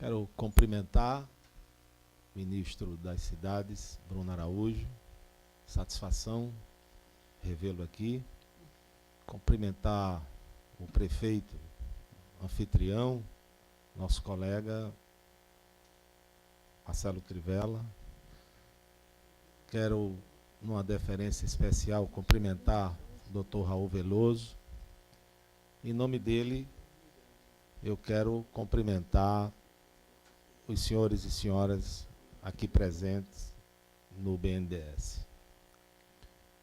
Quero cumprimentar o ministro das Cidades, Bruno Araújo. Satisfação revê-lo aqui. Cumprimentar o prefeito anfitrião, nosso colega Marcelo Trivela. Quero, numa deferência especial, cumprimentar o Dr. Raul Veloso. Em nome dele, eu quero cumprimentar os senhores e senhoras aqui presentes no BNDES.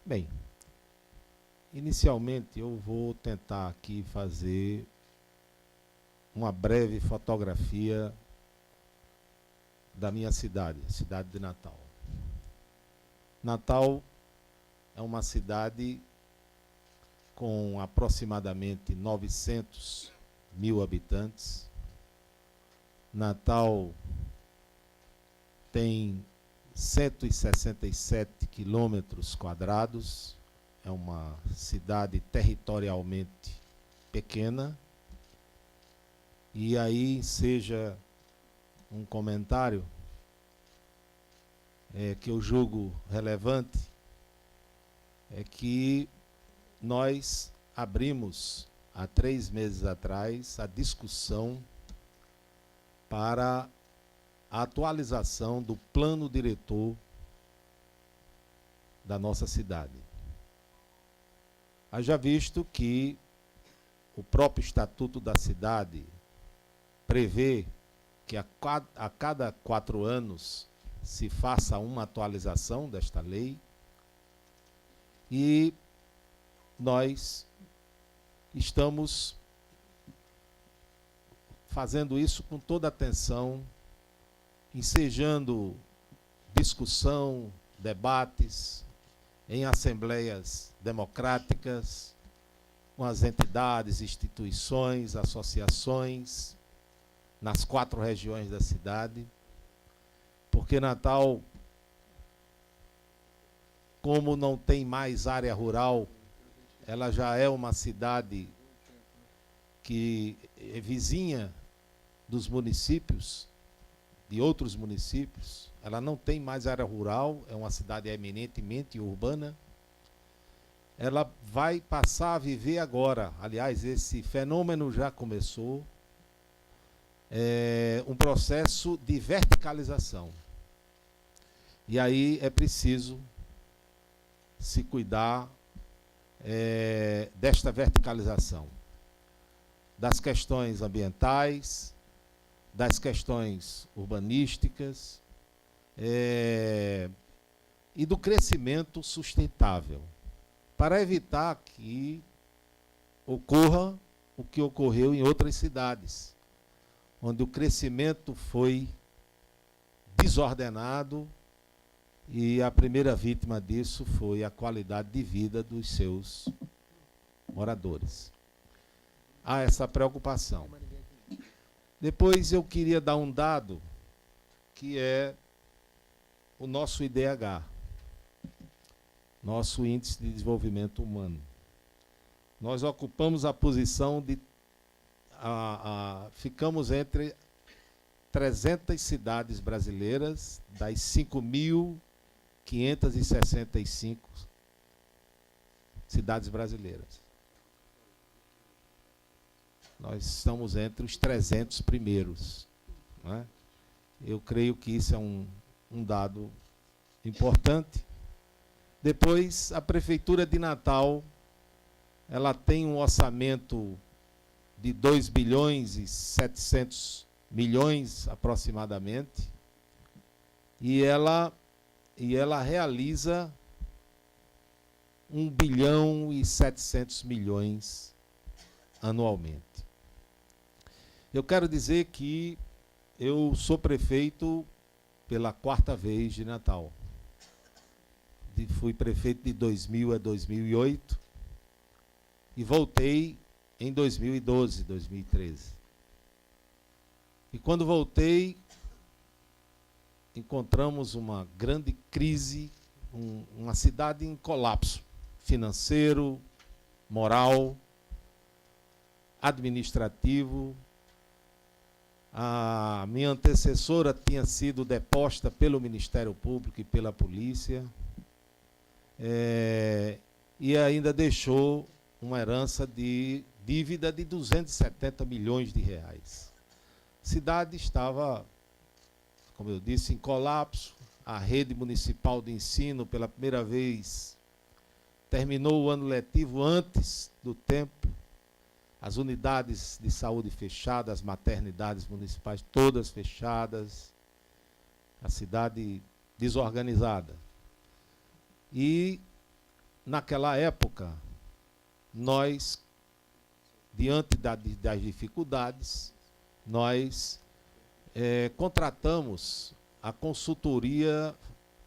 Bem, inicialmente eu vou tentar aqui fazer uma breve fotografia da minha cidade, a cidade de Natal. Natal é uma cidade com aproximadamente 900 mil habitantes. Natal tem 167 quilômetros quadrados, é uma cidade territorialmente pequena. E aí seja um comentário que eu julgo relevante, é que nós abrimos há 3 meses atrás a discussão para a atualização do plano diretor da nossa cidade. Haja visto que o próprio Estatuto da Cidade prevê que a cada 4 anos se faça uma atualização desta lei, e nós estamos fazendo isso com toda atenção, ensejando discussão, debates em assembleias democráticas, com as entidades, instituições, associações, nas 4 regiões da cidade, porque Natal, como não tem mais área rural, ela já é uma cidade que é vizinha dos municípios, de outros municípios. Ela não tem mais área rural, é uma cidade eminentemente urbana. Ela vai passar a viver agora, aliás, esse fenômeno já começou, um processo de verticalização. E aí é preciso se cuidar desta verticalização, das questões ambientais, das questões urbanísticas e do crescimento sustentável, para evitar que ocorra o que ocorreu em outras cidades, onde o crescimento foi desordenado e a primeira vítima disso foi a qualidade de vida dos seus moradores. Há essa preocupação. Depois eu queria dar um dado, que é o nosso IDH, nosso Índice de Desenvolvimento Humano. Nós ocupamos a posição de... ficamos entre 300 cidades brasileiras, das 5.565 cidades brasileiras. Nós estamos entre os 300 primeiros. Não é? Eu creio que isso é um dado importante. Depois, a Prefeitura de Natal, ela tem um orçamento de 2 bilhões e 700 milhões aproximadamente, e ela realiza 1 bilhão e 700 milhões anualmente. Eu quero dizer que eu sou prefeito pela 4ª vez de Natal. Fui prefeito de 2000 a 2008 e voltei em 2012, 2013. E quando voltei, encontramos uma grande crise, uma cidade em colapso financeiro, moral, administrativo. A minha antecessora tinha sido deposta pelo Ministério Público e pela polícia, e ainda deixou uma herança de dívida de 270 milhões de reais. A cidade estava, como eu disse, em colapso. A rede municipal de ensino, pela primeira vez, terminou o ano letivo antes do tempo. As unidades de saúde fechadas, as maternidades municipais todas fechadas, a cidade desorganizada. E, naquela época, nós, diante das dificuldades, nós contratamos a consultoria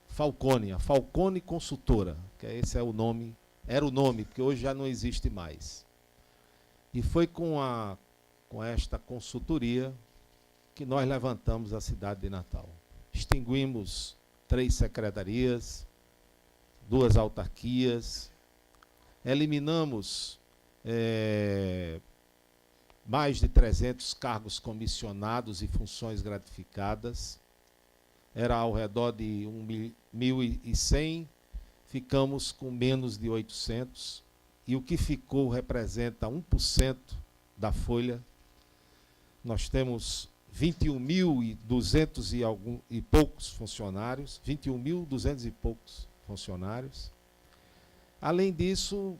Falcone, a Falcone Consultora, que esse é o nome, era o nome, porque hoje já não existe mais. E foi com esta consultoria que nós levantamos a cidade de Natal. Extinguimos 3 secretarias, 2 autarquias, eliminamos mais de 300 cargos comissionados e funções gratificadas. Era ao redor de 1.100, ficamos com menos de 800, e o que ficou representa 1% da folha. Nós temos 21.200 e poucos funcionários, 21.200 e poucos funcionários. Além disso,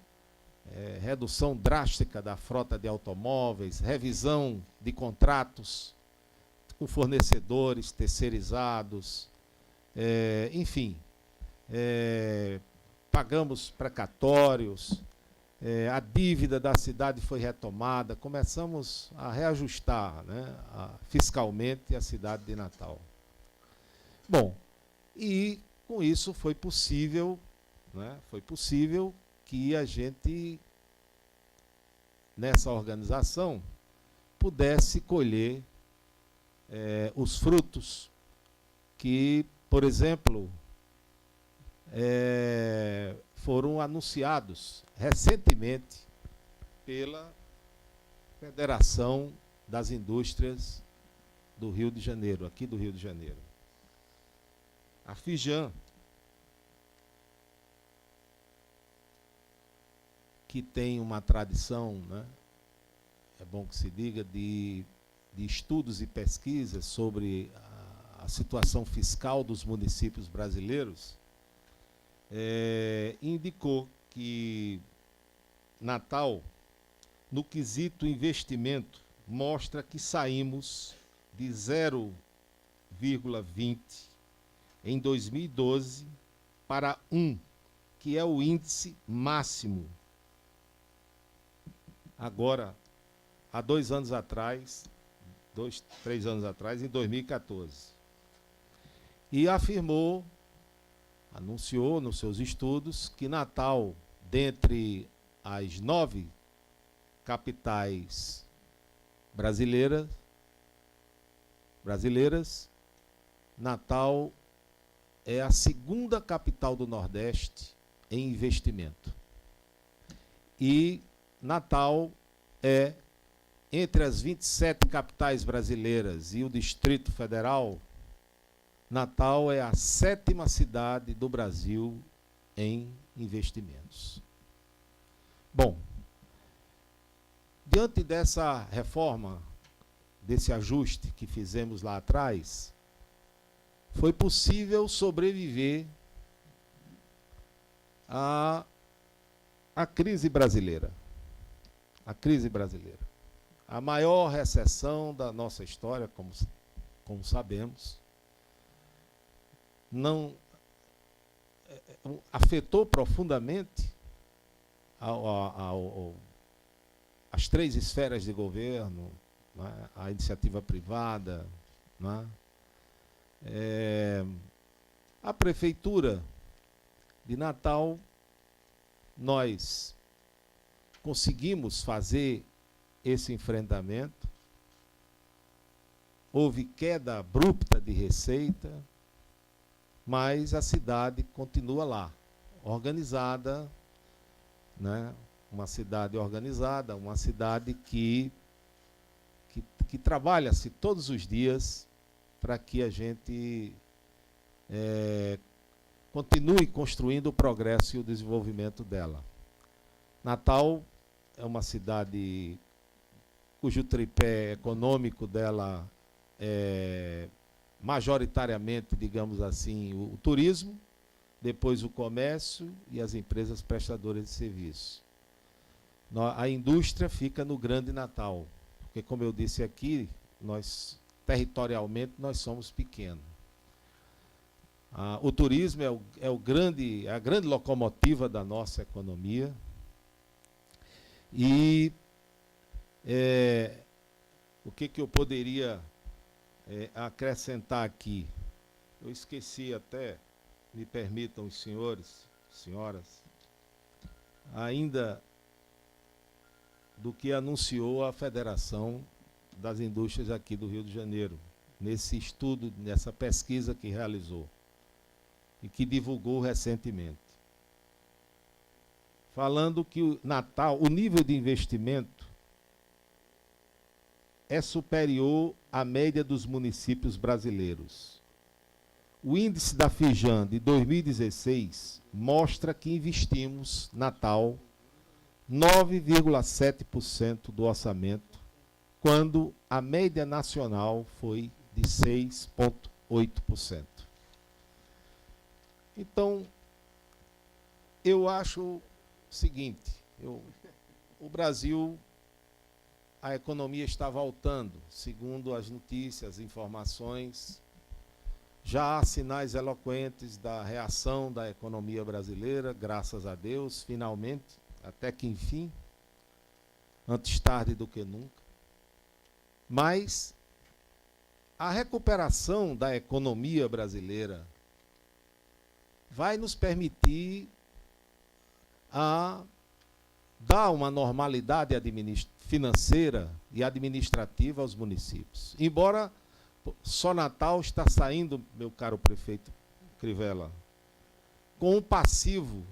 redução drástica da frota de automóveis, revisão de contratos com fornecedores terceirizados, enfim, pagamos precatórios, a dívida da cidade foi retomada, começamos a reajustar, né, fiscalmente a cidade de Natal. Bom, e com isso foi possível, né, que a gente, nessa organização, pudesse colher os frutos que, por exemplo, foram anunciados recentemente pela Federação das Indústrias do Rio de Janeiro, aqui do Rio de Janeiro. A FIJAN, que tem uma tradição, né, é bom que se diga, de estudos e pesquisas sobre a situação fiscal dos municípios brasileiros, indicou que Natal, no quesito investimento, mostra que saímos de 0,20 em 2012 para 1, que é o índice máximo. Agora, há 2 anos atrás, 2, 3 anos atrás, em 2014. E anunciou nos seus estudos que Natal, dentre as 9 capitais brasileiras, Natal é a 2ª capital do Nordeste em investimento. E Natal é, entre as 27 capitais brasileiras e o Distrito Federal, Natal é a 7ª cidade do Brasil em investimentos. Bom, diante dessa reforma, desse ajuste que fizemos lá atrás, foi possível sobreviver à crise brasileira. A crise brasileira. A maior recessão da nossa história, como sabemos, não afetou profundamente as 3 esferas de governo, né, a iniciativa privada, né, a Prefeitura de Natal. Nós conseguimos fazer esse enfrentamento. Houve queda abrupta de receita, mas a cidade continua lá, organizada, né? Uma cidade organizada, uma cidade que que trabalha-se todos os dias para que a gente continue construindo o progresso e o desenvolvimento dela. Natal é uma cidade cujo tripé econômico dela é majoritariamente, digamos assim, o turismo, depois o comércio e as empresas prestadoras de serviço. A indústria fica no Grande Natal, porque, como eu disse aqui, territorialmente nós somos pequenos. O turismo é a grande locomotiva da nossa economia. E o que eu poderia acrescentar aqui? Eu esqueci até, me permitam os senhores, senhoras, ainda do que anunciou a Federação das Indústrias aqui do Rio de Janeiro, nesse estudo, nessa pesquisa que realizou e que divulgou recentemente. Falando que o nível de investimento é superior à média dos municípios brasileiros. O índice da Fijan de 2016 mostra que investimos, Natal, 9,7% do orçamento, quando a média nacional foi de 6,8%. Então, eu acho o seguinte, o Brasil, a economia está voltando, segundo as notícias, informações. Já há sinais eloquentes da reação da economia brasileira, graças a Deus, finalmente, até que enfim, antes tarde do que nunca. Mas a recuperação da economia brasileira vai nos permitir dar uma normalidade financeira e administrativa aos municípios. Embora só Natal está saindo, meu caro prefeito Crivella, com um passivo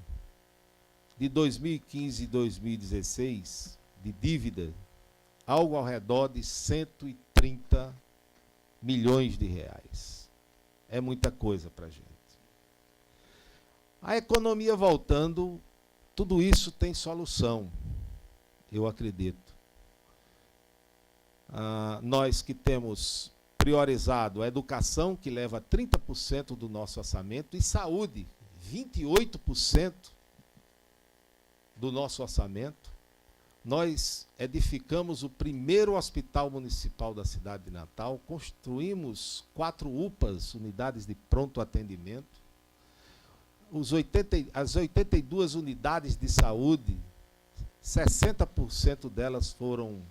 de 2015 e 2016 de dívida, algo ao redor de 130 milhões de reais. É muita coisa para a gente. A economia voltando, tudo isso tem solução, eu acredito. Nós que temos priorizado a educação, que leva 30% do nosso orçamento, e saúde, 28% do nosso orçamento. Nós edificamos o primeiro hospital municipal da cidade de Natal, construímos 4 UPAs, unidades de pronto atendimento. As 82 unidades de saúde, 60% delas foram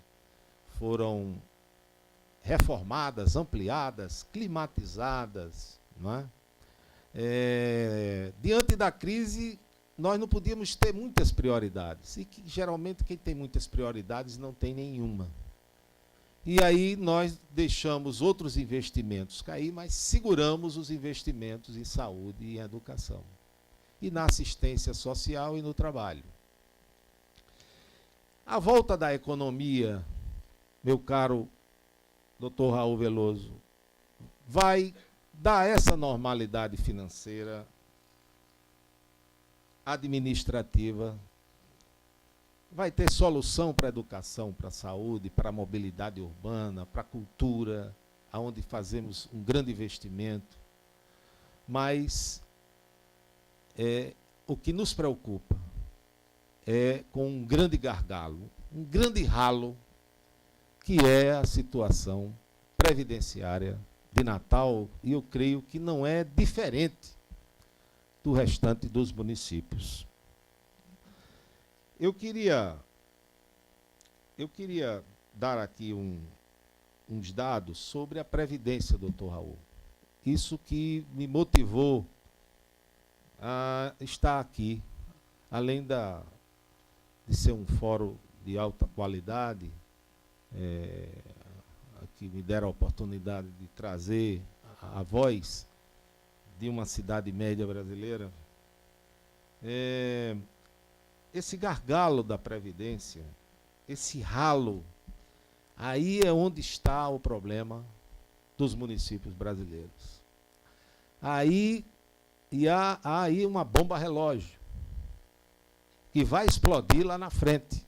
reformadas, ampliadas, climatizadas. Não é? Diante da crise, nós não podíamos ter muitas prioridades. E que, geralmente, quem tem muitas prioridades não tem nenhuma. E aí nós deixamos outros investimentos cair, mas seguramos os investimentos em saúde e em educação. E na assistência social e no trabalho. A volta da economia, meu caro Dr. Raul Veloso, vai dar essa normalidade financeira, administrativa, vai ter solução para a educação, para a saúde, para a mobilidade urbana, para a cultura, onde fazemos um grande investimento. Mas o que nos preocupa é com um grande gargalo, um grande ralo, que é a situação previdenciária de Natal, e eu creio que não é diferente do restante dos municípios. Eu queria dar aqui uns dados sobre a Previdência, doutor Raul. Isso que me motivou a estar aqui, além de ser um fórum de alta qualidade, que me deram a oportunidade de trazer a voz de uma cidade média brasileira. Esse gargalo da Previdência, esse ralo, Aí é onde está o problema dos municípios brasileiros. Aí há aí uma bomba relógio que vai explodir lá na frente.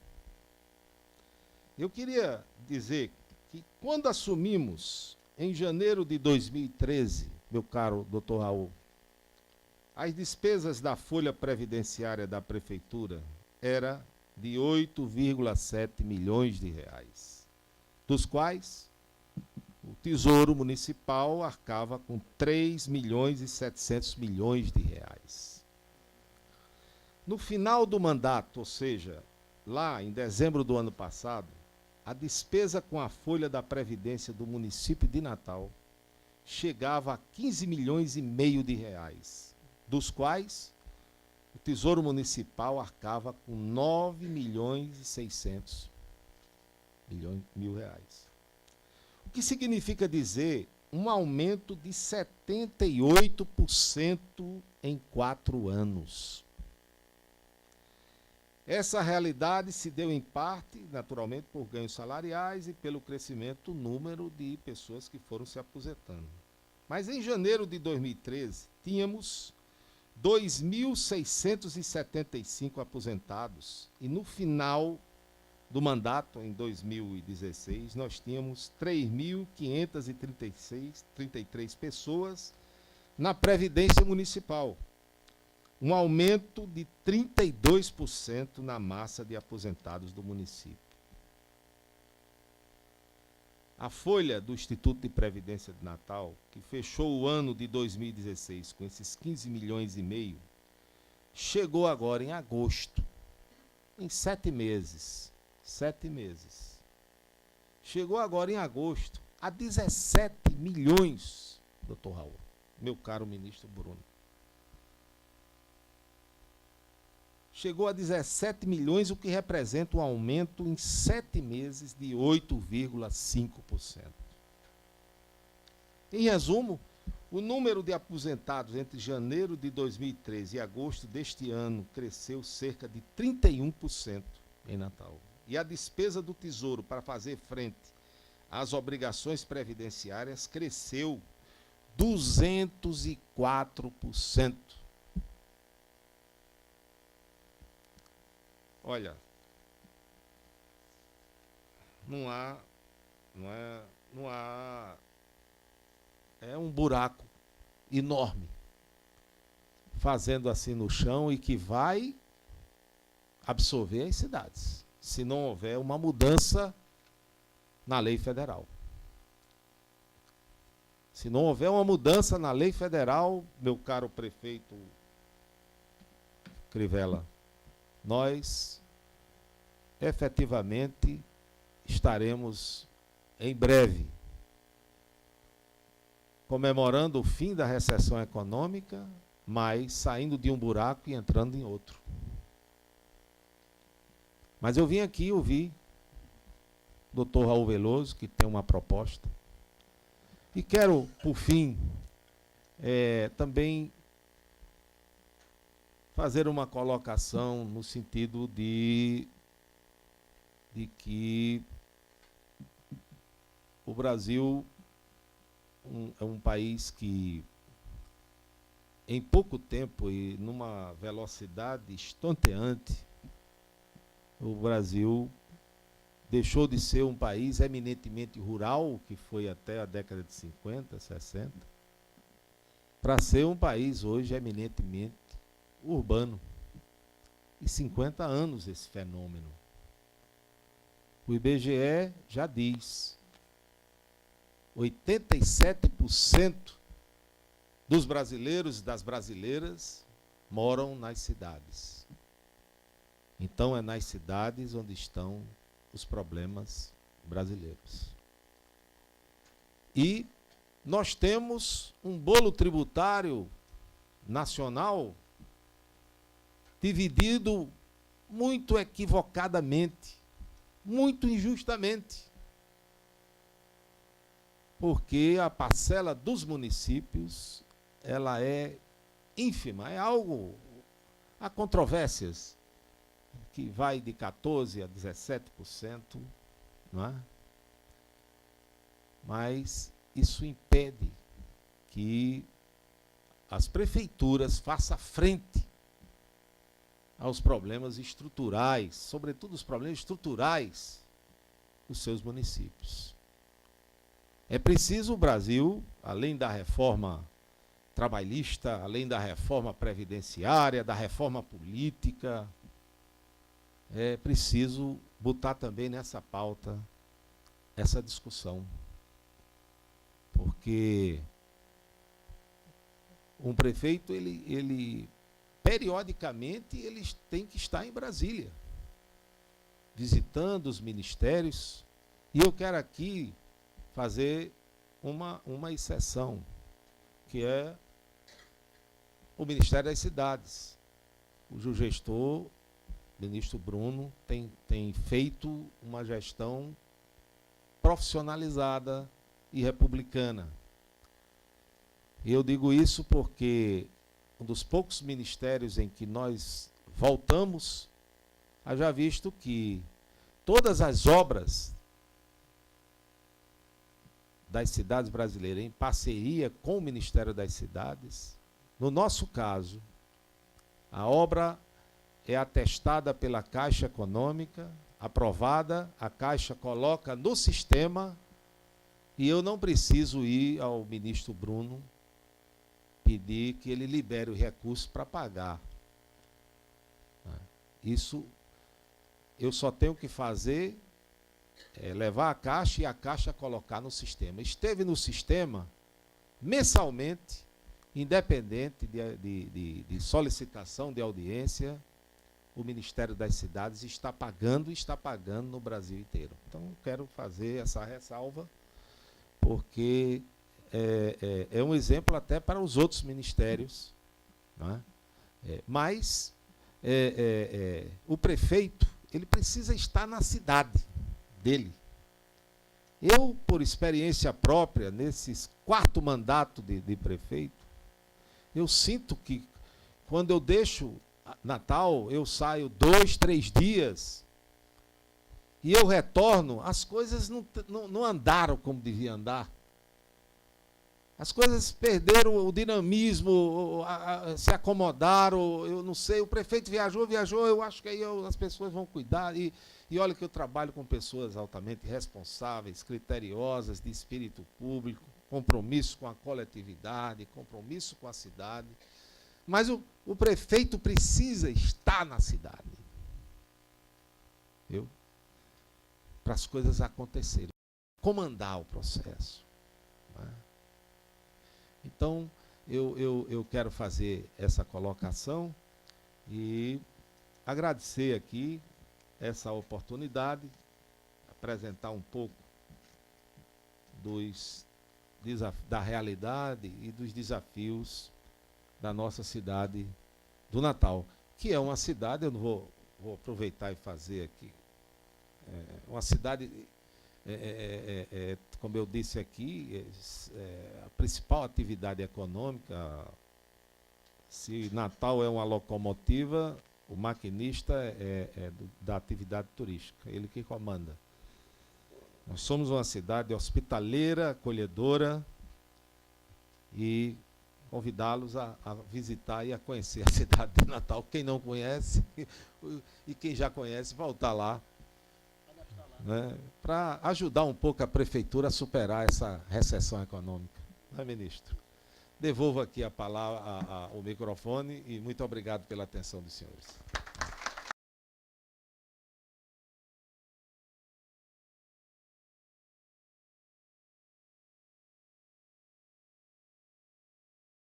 Eu queria dizer que quando assumimos, em janeiro de 2013, meu caro doutor Raul, as despesas da folha previdenciária da prefeitura era de 8,7 milhões de reais, dos quais o Tesouro Municipal arcava com 3 milhões e 700 milhões de reais. No final do mandato, ou seja, lá em dezembro do ano passado, a despesa com a folha da Previdência do município de Natal chegava a 15 milhões e meio de reais, dos quais o Tesouro Municipal arcava com 9 milhões e 600 mil reais. O que significa dizer um aumento de 78% em 4 anos. Essa realidade se deu em parte, naturalmente, por ganhos salariais e pelo crescimento do número de pessoas que foram se aposentando. Mas em janeiro de 2013, tínhamos 2.675 aposentados e no final do mandato, em 2016, nós tínhamos 3.533 pessoas na Previdência Municipal. Um aumento de 32% na massa de aposentados do município. A folha do Instituto de Previdência de Natal, que fechou o ano de 2016 com esses 15 milhões e meio, chegou agora em agosto, em 7 meses. 7 meses. Chegou agora em agosto a 17 milhões, doutor Raul, meu caro ministro Bruno. Chegou a 17 milhões, o que representa um aumento em 7 meses de 8,5%. Em resumo, o número de aposentados entre janeiro de 2013 e agosto deste ano cresceu cerca de 31% em Natal. E a despesa do Tesouro para fazer frente às obrigações previdenciárias cresceu 204%. Olha, é um buraco enorme, fazendo assim no chão e que vai absorver as cidades, se não houver uma mudança na lei federal. Se não houver uma mudança na lei federal, meu caro prefeito Crivella, nós efetivamente estaremos em breve comemorando o fim da recessão econômica, mas saindo de um buraco e entrando em outro. Mas eu vim aqui ouvir o Dr. Raul Veloso, que tem uma proposta, e quero, por fim, também fazer uma colocação no sentido de que o Brasil é um país que, em pouco tempo e numa velocidade estonteante, o Brasil deixou de ser um país eminentemente rural, que foi até a década de 50, 60, para ser um país hoje eminentemente urbano. E 50 anos esse fenômeno. O IBGE já diz, 87% dos brasileiros e das brasileiras moram nas cidades. Então é nas cidades onde estão os problemas brasileiros. E nós temos um bolo tributário nacional dividido muito equivocadamente, muito injustamente, porque a parcela dos municípios ela é ínfima, é algo, há controvérsias, que vai de 14% a 17%, não é? mas isso impede que as prefeituras façam frente aos problemas estruturais, sobretudo os problemas estruturais dos seus municípios. É preciso o Brasil, além da reforma trabalhista, além da reforma previdenciária, da reforma política, é preciso botar também nessa pauta essa discussão. Porque um prefeito, ele periodicamente, ele tem que estar em Brasília, visitando os ministérios. E eu quero aqui fazer uma exceção, que é o Ministério das Cidades, cujo gestor, ministro Bruno, tem feito uma gestão profissionalizada e republicana. E eu digo isso porque um dos poucos ministérios em que nós voltamos, haja visto que todas as obras das cidades brasileiras, em parceria com o Ministério das Cidades, no nosso caso, a obra é atestada pela Caixa Econômica, aprovada, a Caixa coloca no sistema, e eu não preciso ir ao ministro Bruno pedir que ele libere o recurso para pagar. Isso eu só tenho que fazer, levar a Caixa e a Caixa colocar no sistema. Esteve no sistema mensalmente, independente de solicitação de audiência, o Ministério das Cidades está pagando no Brasil inteiro. Então, quero fazer essa ressalva, porque é um exemplo até para os outros ministérios. Não é? Mas o prefeito, ele precisa estar na cidade dele. Eu, por experiência própria, nesse quarto mandato de prefeito, eu sinto que quando eu deixo Natal, eu saio 2, 3 dias e eu retorno, as coisas não andaram como devia andar. As coisas perderam o dinamismo, se acomodaram, eu não sei, o prefeito viajou, eu acho que aí as pessoas vão cuidar. E olha que eu trabalho com pessoas altamente responsáveis, criteriosas, de espírito público, compromisso com a coletividade, compromisso com a cidade. Mas o prefeito precisa estar na cidade, viu? Para as coisas acontecerem, comandar o processo. Não é? Então, eu quero fazer essa colocação e agradecer aqui essa oportunidade, apresentar um pouco da realidade e dos desafios da nossa cidade do Natal, que é uma cidade, eu não vou aproveitar e fazer aqui, uma cidade, como eu disse aqui, a principal atividade econômica. Se Natal é uma locomotiva, o maquinista da atividade turística, ele que comanda. Nós somos uma cidade hospitaleira, acolhedora, e convidá-los a visitar e a conhecer a cidade de Natal. Quem não conhece, e quem já conhece, voltar lá, né, para ajudar um pouco a prefeitura a superar essa recessão econômica. Não é, ministro? Devolvo aqui a palavra, o microfone, e muito obrigado pela atenção dos senhores.